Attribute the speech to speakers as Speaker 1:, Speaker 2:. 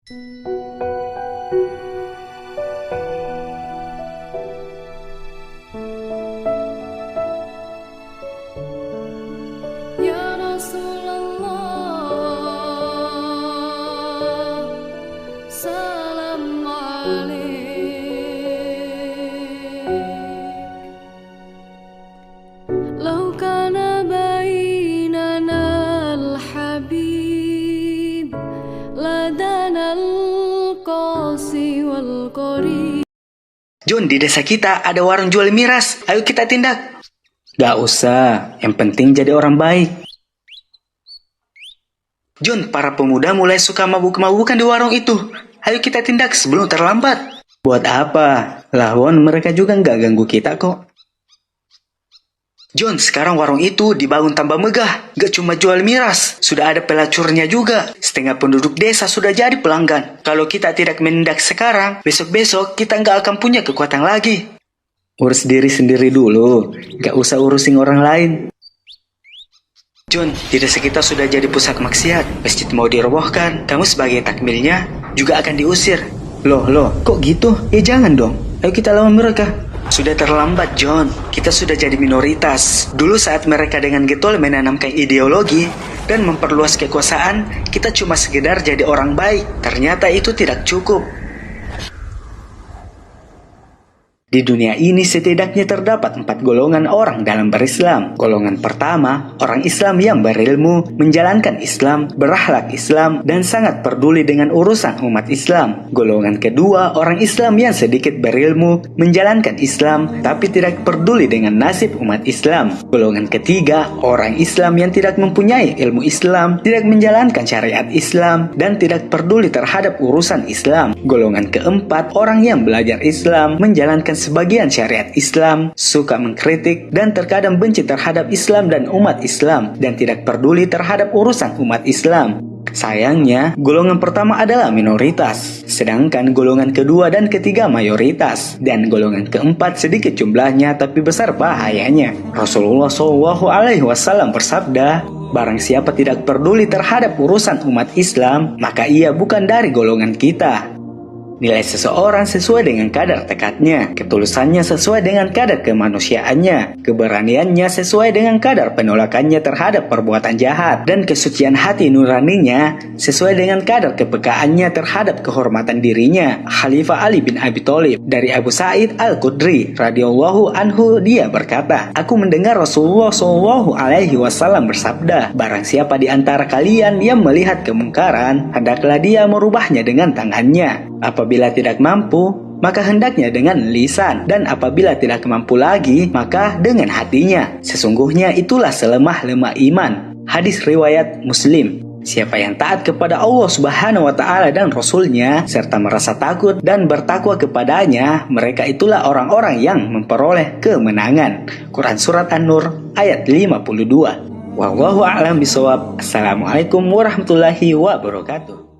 Speaker 1: Ya Rasulullah, salam alaik. Lau kana bainana al-habib ladana al-qasi wal-qarib.
Speaker 2: Jun, di desa kita ada warung jual miras. Ayo kita tindak.
Speaker 3: Gak usah, yang penting jadi orang baik.
Speaker 2: Jun, para pemuda mulai suka mabuk-mabukan di warung itu. Ayo kita tindak sebelum terlambat.
Speaker 3: Buat apa? Lawan mereka juga gak ganggu kita kok.
Speaker 2: John, sekarang warung itu dibangun tambah megah. Gak cuma jual miras, sudah ada pelacurnya juga. Setengah penduduk desa sudah jadi pelanggan. Kalau kita tidak menindak sekarang, besok-besok kita gak akan punya kekuatan lagi.
Speaker 3: Urus diri sendiri dulu, gak usah urusin orang lain.
Speaker 2: John, di desa kita sudah jadi pusat maksiat. Masjid mau dirobohkan, kamu sebagai takmilnya juga akan diusir.
Speaker 3: Loh, kok gitu? Ya jangan dong, ayo kita lawan mereka.
Speaker 2: Sudah terlambat, John. Kita sudah jadi minoritas. Dulu saat mereka dengan getol menanamkan ideologi dan memperluas kekuasaan, kita cuma sekedar jadi orang baik. Ternyata itu tidak cukup.
Speaker 3: Di dunia ini setidaknya terdapat 4 golongan orang dalam berislam. Golongan pertama, orang Islam yang berilmu, menjalankan Islam, berakhlak Islam, dan sangat peduli dengan urusan umat Islam. Golongan kedua, orang Islam yang sedikit berilmu, menjalankan Islam, tapi tidak peduli dengan nasib umat Islam. Golongan ketiga, orang Islam yang tidak mempunyai ilmu Islam, tidak menjalankan syariat Islam, dan tidak peduli terhadap urusan Islam. Golongan keempat, orang yang belajar Islam, menjalankan sebagian syariat Islam, suka mengkritik dan terkadang benci terhadap Islam dan umat Islam, dan tidak peduli terhadap urusan umat Islam. Sayangnya, golongan pertama adalah minoritas, sedangkan golongan kedua dan ketiga mayoritas, dan golongan keempat sedikit jumlahnya tapi besar bahayanya. Rasulullah SAW bersabda, barang siapa tidak peduli terhadap urusan umat Islam, maka ia bukan dari golongan kita. Nilai seseorang sesuai dengan kadar tekadnya, ketulusannya sesuai dengan kadar kemanusiaannya, keberaniannya sesuai dengan kadar penolakannya terhadap perbuatan jahat, dan kesucian hati nuraninya sesuai dengan kadar kepekaannya terhadap kehormatan dirinya. Khalifah Ali bin Abi Thalib dari Abu Sa'id Al-Khudri radhiyallahu anhu, dia berkata, aku mendengar Rasulullah SAW bersabda, barang siapa di antara kalian yang melihat kemungkaran, hendaklah dia merubahnya dengan tangannya. Apabila tidak mampu, maka hendaknya dengan lisan, dan apabila tidak mampu lagi, maka dengan hatinya. Sesungguhnya itulah selemah-lemah iman. Hadis riwayat Muslim. Siapa yang taat kepada Allah Subhanahu wa Ta'ala dan Rasul-Nya, serta merasa takut dan bertakwa kepadanya, mereka itulah orang-orang yang memperoleh kemenangan. Quran Surat An-Nur ayat 52. Wallahu a'lam bishawab. Assalamualaikum warahmatullahi wabarakatuh.